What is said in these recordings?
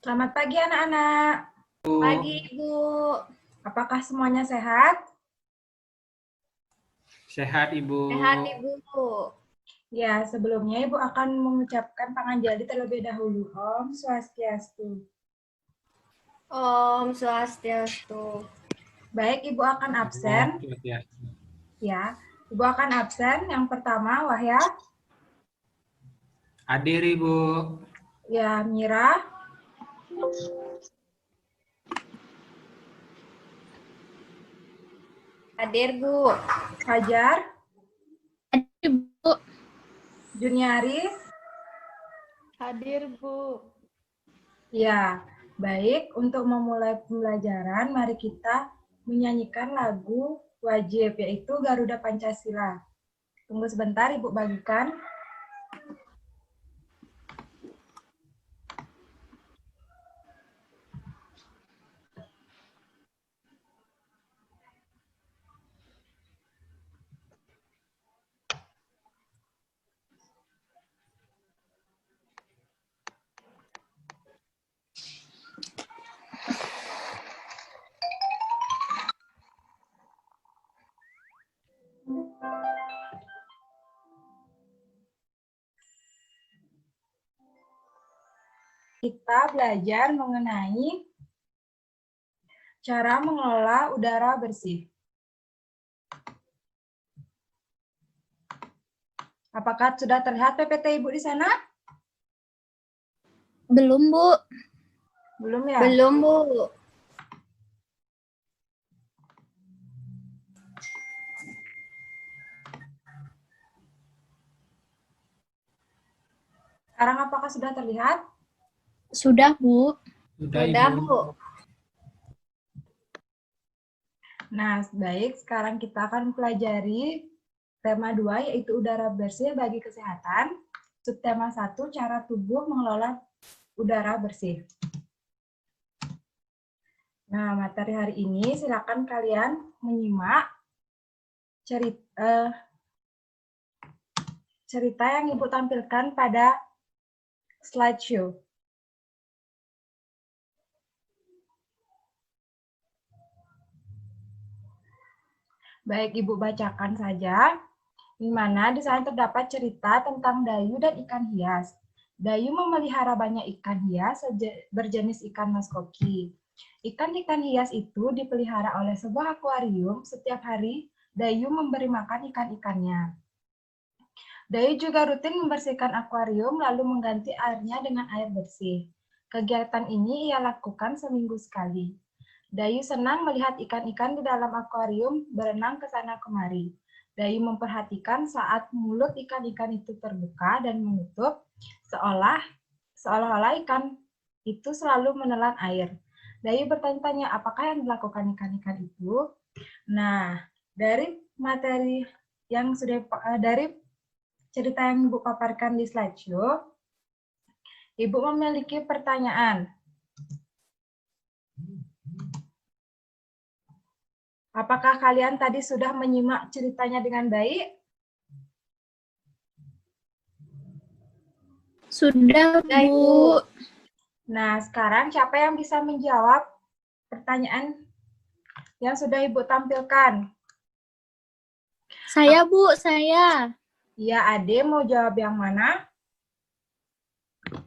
Selamat pagi anak-anak. Pagi, Ibu. Apakah semuanya sehat? Sehat, Ibu. Sehat, Ibu. Ya, sebelumnya Ibu akan mengucapkan panganjali terlebih dahulu. Om Swastiastu. Om Swastiastu. Baik, Ibu akan absen. Ya, Ibu akan absen. Yang pertama, Wahya. Hadir, Ibu. Ya, Mira. Hadir, Bu. Fajar. Hadir, Bu. Juniari. Hadir, Bu. Ya, baik. Untuk memulai pembelajaran, mari kita menyanyikan lagu wajib, yaitu Garuda Pancasila. Tunggu sebentar, Ibu bagikan. Kita belajar mengenai cara mengelola udara bersih. Apakah sudah terlihat PPT Ibu di sana? Belum, Bu. Belum ya? Belum, Bu. Sekarang apakah sudah terlihat? Sudah, Bu. Sudah, Sudah, Ibu. Bu. Nah, baik. Sekarang kita akan pelajari tema 2, yaitu udara bersih bagi kesehatan. Subtema 1, cara tubuh mengelola udara bersih. Nah, materi hari ini silakan kalian menyimak cerita yang Ibu tampilkan pada slideshow. Baik, Ibu bacakan saja, di mana di sana terdapat cerita tentang Dayu dan ikan hias. Dayu memelihara banyak ikan hias berjenis ikan maskoki. Ikan-ikan hias itu dipelihara oleh sebuah akuarium. Setiap hari, Dayu memberi makan ikan-ikannya. Dayu juga rutin membersihkan akuarium lalu mengganti airnya dengan air bersih. Kegiatan ini ia lakukan seminggu sekali. Dayu senang melihat ikan-ikan di dalam akuarium berenang ke sana kemari. Dayu memperhatikan saat mulut ikan-ikan itu terbuka dan menutup, seolah-olah ikan itu selalu menelan air. Dayu bertanya-tanya, apakah yang dilakukan ikan-ikan itu? Nah, dari materi yang sudah dari cerita yang Ibu paparkan di slideshow, Ibu memiliki pertanyaan. Apakah kalian tadi sudah menyimak ceritanya dengan baik? Sudah, Bu. Nah, sekarang siapa yang bisa menjawab pertanyaan yang sudah Ibu tampilkan? Saya, Bu. Saya. Ya, Ade mau jawab yang mana?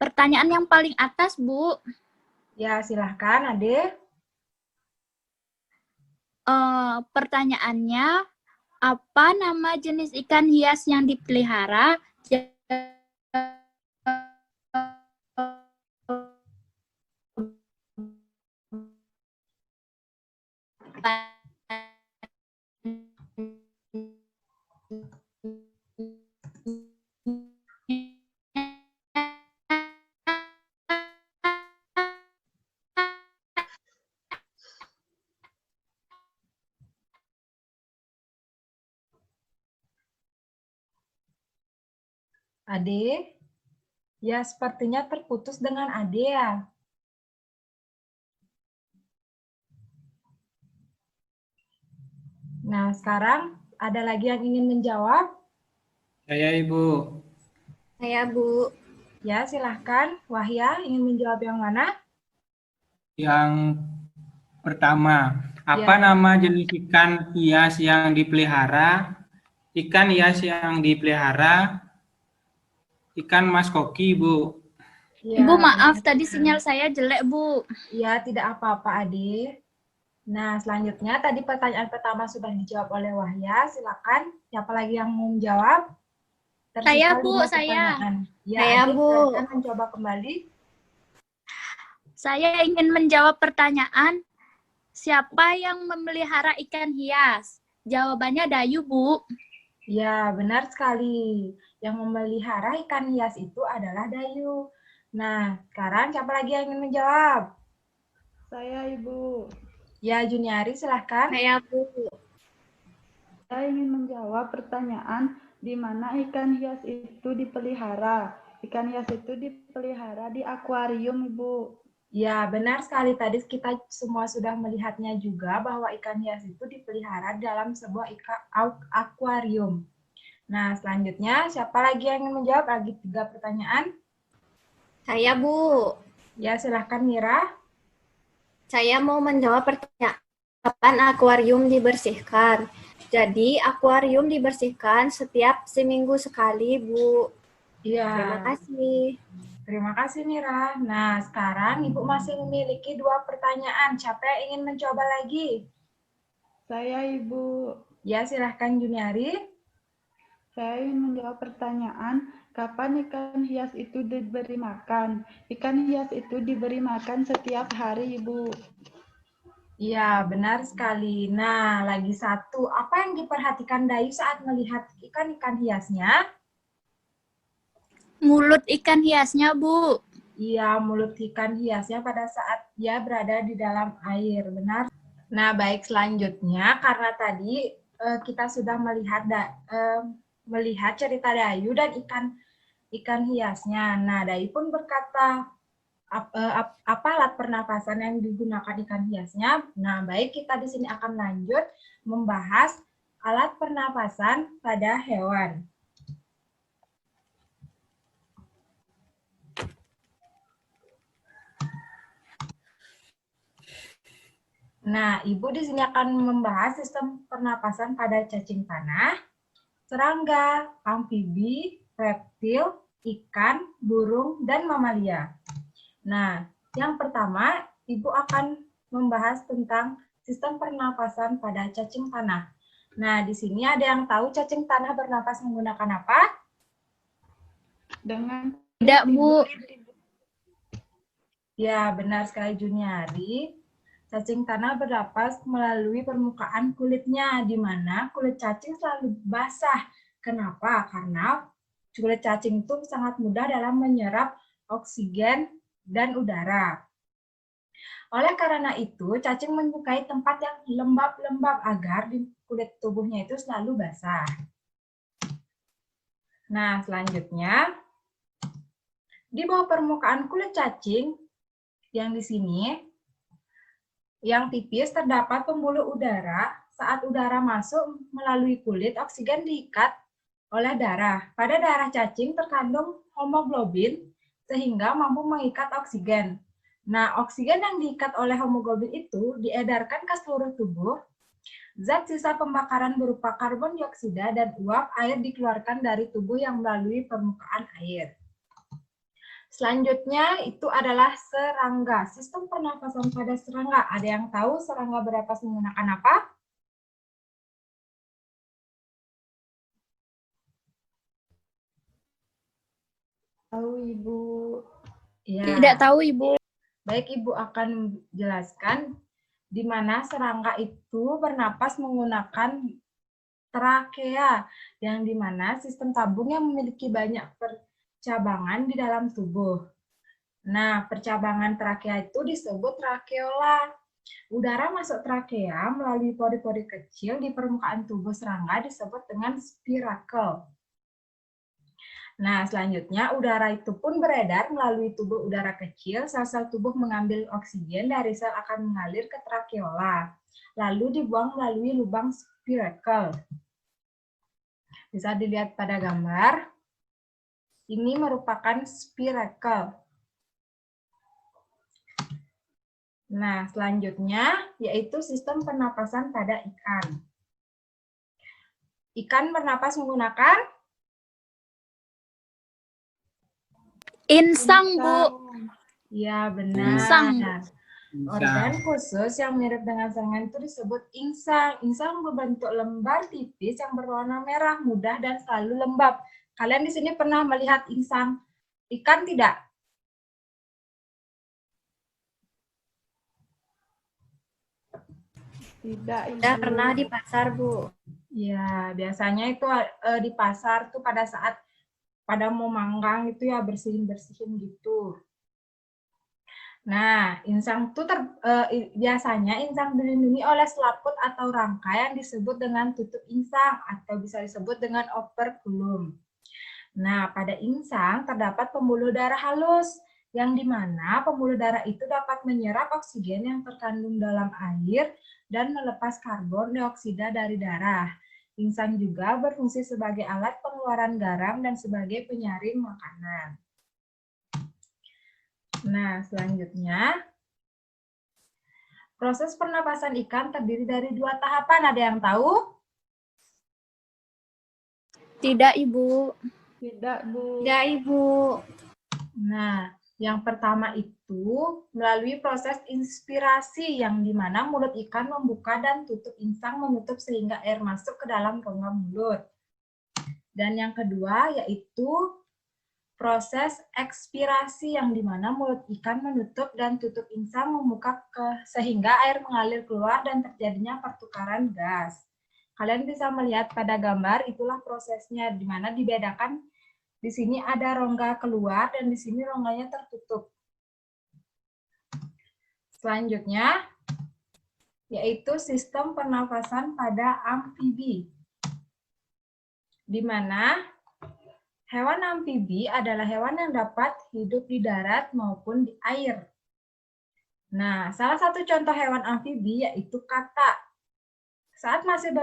Pertanyaan yang paling atas, Bu. Ya, silahkan Ade. Pertanyaannya, apa nama jenis ikan hias yang dipelihara? Ade? Ya, sepertinya terputus dengan Ade ya. Nah, sekarang ada lagi yang ingin menjawab? Saya, Ibu. Saya, Bu. Ya, silahkan. Wahya ingin menjawab yang mana? Yang pertama, apa Ya. nama jenis ikan hias yang dipelihara? Ikan hias yang dipelihara ikan mas koki, Bu. Ya, Ibu maaf, benar tadi sekali. sinyal saya jelek, Bu. Ya, tidak apa-apa, Ade. Nah, selanjutnya tadi pertanyaan pertama sudah dijawab oleh Wahya. Silakan. Siapa lagi yang mau menjawab? Saya, Tersisa Bu, 5 saya. pertanyaan. Ya, Saya, Ade, Bu. silakan mencoba kembali. Saya ingin menjawab pertanyaan, siapa yang memelihara ikan hias? Jawabannya Dayu, Bu. Ya, benar sekali. Yang memelihara ikan hias itu adalah Dayu. Nah, sekarang siapa lagi yang ingin menjawab? Saya, Ibu. Ya, Juniari, silahkan. Saya, Bu. Saya ingin menjawab pertanyaan di mana ikan hias itu dipelihara. Ikan hias itu dipelihara di akuarium, Ibu. Ya, benar sekali. Tadi kita semua sudah melihatnya juga bahwa ikan hias itu dipelihara dalam sebuah akuarium. Nah, selanjutnya siapa lagi yang ingin menjawab? Lagi 3 pertanyaan. Saya, Bu. Ya, silahkan Mira. Saya mau menjawab pertanyaan kapan akuarium dibersihkan. Jadi, akuarium dibersihkan setiap seminggu sekali, Bu. Iya. Terima kasih. Terima kasih Mira. Nah, sekarang Ibu masih memiliki 2 pertanyaan. Siapa yang ingin mencoba lagi? Saya, Ibu. Ya, silahkan Juniari. Saya ingin menjawab pertanyaan, kapan ikan hias itu diberi makan? Ikan hias itu diberi makan setiap hari, Ibu. Iya, benar sekali. Nah, lagi satu. Apa yang diperhatikan Dayu saat melihat ikan-ikan hiasnya? Mulut ikan hiasnya, Bu. Iya, mulut ikan hiasnya pada saat dia berada di dalam air. Benar. Nah, baik selanjutnya karena tadi kita sudah melihat cerita Dayu dan ikan hiasnya. Nah, Dayu pun berkata apa alat pernapasan yang digunakan ikan hiasnya. Nah, baik kita di sini akan lanjut membahas alat pernapasan pada hewan. Nah, Ibu di sini akan membahas sistem pernapasan pada cacing tanah, serangga, amfibi, reptil, ikan, burung, dan mamalia. Nah, yang pertama, Ibu akan membahas tentang sistem pernapasan pada cacing tanah. Nah, di sini ada yang tahu cacing tanah bernapas menggunakan apa? Dengan Tidak, Bu. Ya, benar sekali Juniari. Cacing tanah bernapas melalui permukaan kulitnya, di mana kulit cacing selalu basah. Kenapa? Karena kulit cacing itu sangat mudah dalam menyerap oksigen dan udara. Oleh karena itu, cacing menyukai tempat yang lembab-lembab agar di kulit tubuhnya itu selalu basah. Nah, selanjutnya, di bawah permukaan kulit cacing, yang di sini, yang tipis terdapat pembuluh udara. Saat udara masuk melalui kulit, oksigen diikat oleh darah. Pada darah cacing terkandung hemoglobin sehingga mampu mengikat oksigen. Nah, oksigen yang diikat oleh hemoglobin itu diedarkan ke seluruh tubuh. Zat sisa pembakaran berupa karbon dioksida dan uap air dikeluarkan dari tubuh yang melalui permukaan air. Selanjutnya itu adalah serangga. Sistem pernapasan pada serangga. Ada yang tahu serangga bernapas menggunakan apa? tahu, Ibu. Ya. Tidak tahu, Ibu. Baik, Ibu akan jelaskan di mana serangga itu bernapas menggunakan trakea, yang di mana sistem tabung yang memiliki banyak percabangan di dalam tubuh. Nah, percabangan trakea itu disebut trakeola. Udara masuk trakea melalui pori-pori kecil di permukaan tubuh serangga disebut dengan spirakel. Nah, selanjutnya udara itu pun beredar melalui tubuh udara kecil. Sel-sel tubuh mengambil oksigen dari sel akan mengalir ke trakeola, lalu dibuang melalui lubang spirakel. Bisa dilihat pada gambar. Ini merupakan spirakel. Nah, selanjutnya yaitu sistem pernapasan pada ikan. Ikan bernapas menggunakan Insang, Bu. ya benar. Insang. Organ khusus yang mirip dengan serangan itu disebut insang. Insang berbentuk lembar tipis yang berwarna merah, mudah dan selalu lembab. Kalian di sini pernah melihat insang ikan tidak? Tidak, Udah Ibu. pernah di pasar, Bu. Ya, biasanya itu di pasar tuh pada saat pada mau manggang itu ya bersihin-bersihin gitu. Nah, insang itu biasanya insang dilindungi oleh selaput atau rangka yang disebut dengan tutup insang atau bisa disebut dengan operculum. Nah, pada insang terdapat pembuluh darah halus yang dimana pembuluh darah itu dapat menyerap oksigen yang terkandung dalam air dan melepas karbon dioksida dari darah. Insang juga berfungsi sebagai alat pengeluaran garam dan sebagai penyaring makanan. Nah, selanjutnya, proses pernapasan ikan terdiri dari 2 tahapan. Ada yang tahu? Tidak, Ibu. Tidak, Bu. Tidak, Ibu. Nah, yang pertama itu melalui proses inspirasi yang dimana mulut ikan membuka dan tutup insang menutup sehingga air masuk ke dalam rongga mulut. Dan yang kedua yaitu proses ekspirasi yang dimana mulut ikan menutup dan tutup insang membuka sehingga air mengalir keluar dan terjadinya pertukaran gas. Kalian bisa melihat pada gambar itulah prosesnya dimana dibedakan. Di sini ada rongga keluar dan di sini rongganya tertutup. Selanjutnya, yaitu sistem pernafasan pada amfibi. Di mana hewan amfibi adalah hewan yang dapat hidup di darat maupun di air. Nah, salah satu contoh hewan amfibi yaitu katak. Saat masih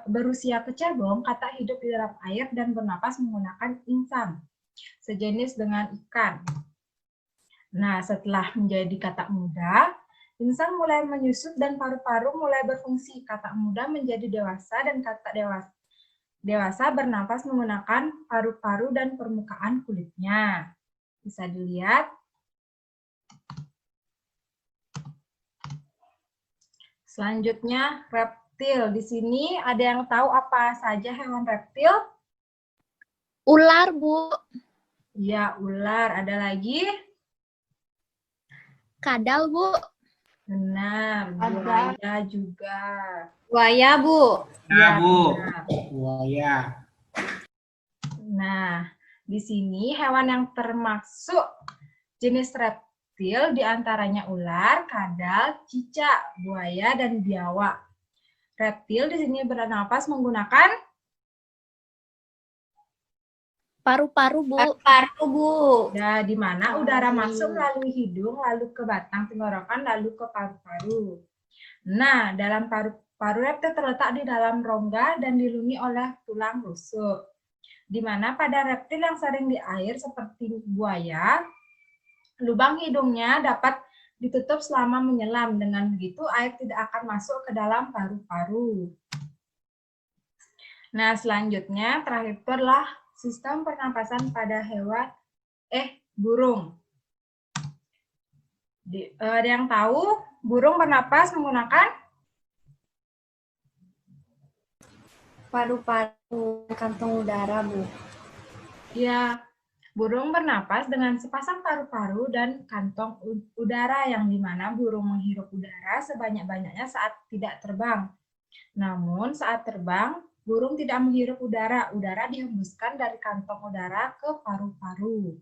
berusia kecebong, katak hidup di dalam air dan bernapas menggunakan insang, sejenis dengan ikan. Nah, setelah menjadi katak muda, insang mulai menyusut dan paru-paru mulai berfungsi. Katak muda menjadi dewasa dan katak dewasa bernapas menggunakan paru-paru dan permukaan kulitnya. Bisa dilihat. Selanjutnya, reptil. Di sini ada yang tahu apa saja hewan reptil? Ular, Bu. Ya, ular. Ada lagi? Kadal, Bu. Benar, buaya juga. Buaya, Bu. Ya, Bu. benar. Buaya. Nah, di sini hewan yang termasuk jenis reptil diantaranya ular, kadal, cicak, buaya, dan biawak. Reptil di sini bernapas menggunakan Paru-paru, Bu. Paru, Bu. ya, di mana udara masuk melalui hidung, lalu ke batang tenggorokan, lalu ke paru-paru. Nah, dalam paru reptil terletak di dalam rongga dan dilindungi oleh tulang rusuk. Di mana pada reptil yang sering di air seperti buaya, lubang hidungnya dapat ditutup selama menyelam. Dengan begitu air tidak akan masuk ke dalam paru-paru. Nah, selanjutnya terakhir itu adalah sistem pernapasan pada burung. Ada yang tahu burung bernapas menggunakan Paru-paru, kantong udara, Bu. ya, burung bernapas dengan sepasang paru-paru dan kantong udara yang dimana burung menghirup udara sebanyak-banyaknya saat tidak terbang. Namun saat terbang, burung tidak menghirup udara. Udara dihembuskan dari kantong udara ke paru-paru.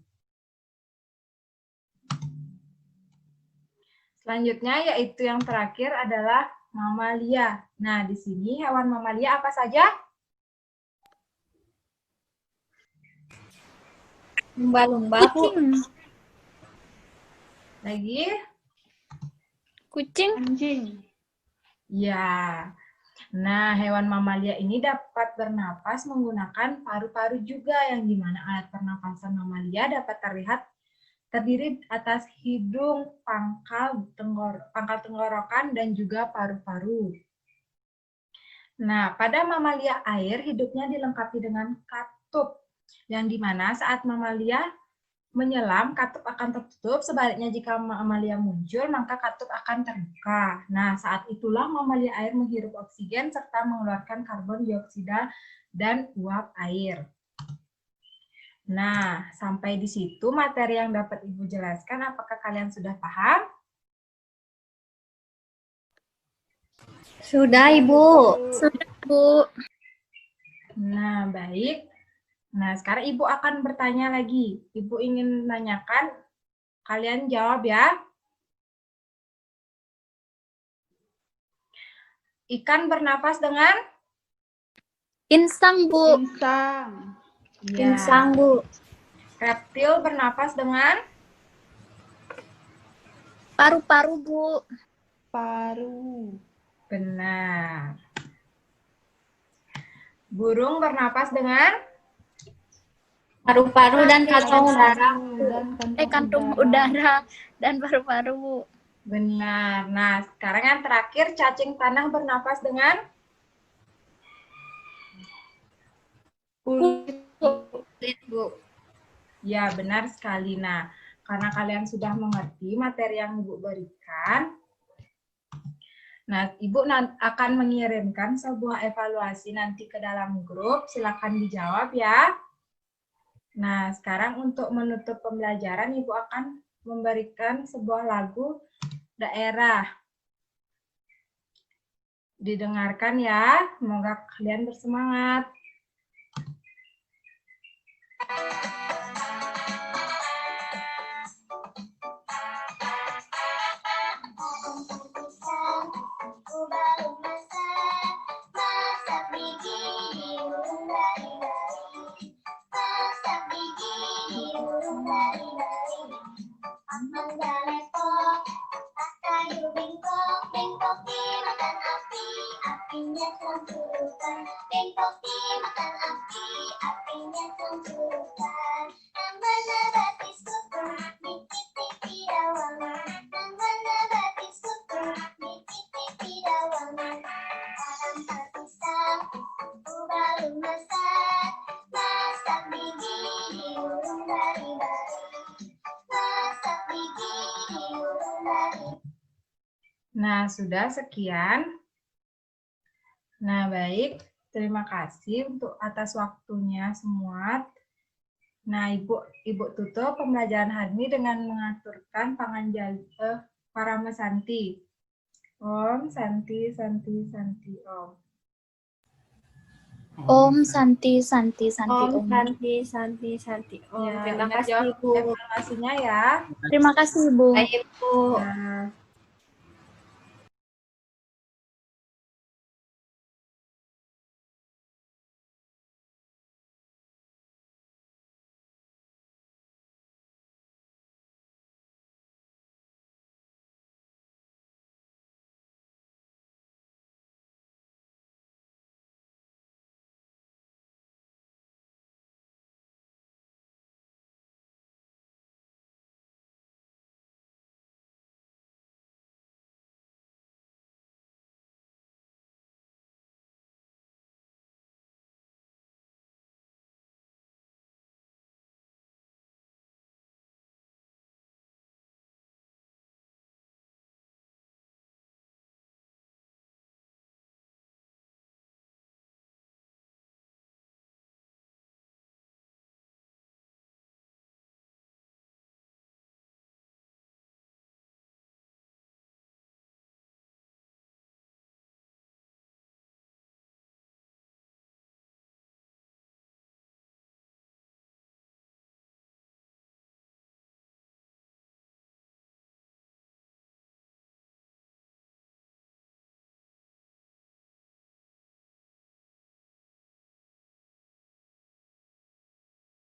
Selanjutnya yaitu yang terakhir adalah mamalia. Nah, di sini hewan mamalia apa saja? Lumba-lumba, Bu. Kucing. Lagi? Kucing. Anjing. Ya. Nah, hewan mamalia ini dapat bernapas menggunakan paru-paru juga yang dimana alat pernapasan mamalia dapat terdiri atas hidung, pangkal tenggorokan, dan juga paru-paru. Nah, pada mamalia air hidupnya dilengkapi dengan katup, yang dimana saat mamalia menyelam, katup akan tertutup. Sebaliknya jika mamalia muncul, maka katup akan terbuka. Nah, saat itulah mamalia air menghirup oksigen serta mengeluarkan karbon dioksida dan uap air. Nah, sampai di situ materi yang dapat Ibu jelaskan. Apakah kalian sudah paham? Sudah, Ibu. Sudah, Bu. Nah, baik. Nah, sekarang Ibu akan bertanya lagi. Ibu ingin menanyakan, kalian jawab ya. Ikan bernafas dengan? Insang, Bu. Insang. Ya. Insang, Bu. Reptil bernafas dengan? Paru-paru, Bu. Paru. Benar. Burung bernafas dengan? Paru-paru dan kantong udara. Dan Kantung udara dan paru-paru, Bu. Benar. Nah, sekarang yang terakhir, cacing tanah bernafas dengan? kulit. Kulit, Bu. Ya, benar sekali. Nah, karena kalian sudah mengerti materi yang Ibu berikan, nah, Ibu akan mengirimkan sebuah evaluasi nanti ke dalam grup. Silakan dijawab ya. Nah, sekarang untuk menutup pembelajaran, Ibu akan memberikan sebuah lagu daerah. Didengarkan ya, semoga kalian bersemangat. Nah, sudah sekian. Nah, baik. Terima kasih untuk atas waktunya semua. Nah, Ibu tutup pembelajaran hari ini dengan mengaturkan Panganjali Parama Santi. Om Santi Santi Santi Om. Om Santi Santi Santi Om Om. Santi, Santi, Santi. Om. Ya, Terima ingat kasih, jawab Bu. evaluasinya ya. Terima kasih, Bu. Baik, Bu. Ya.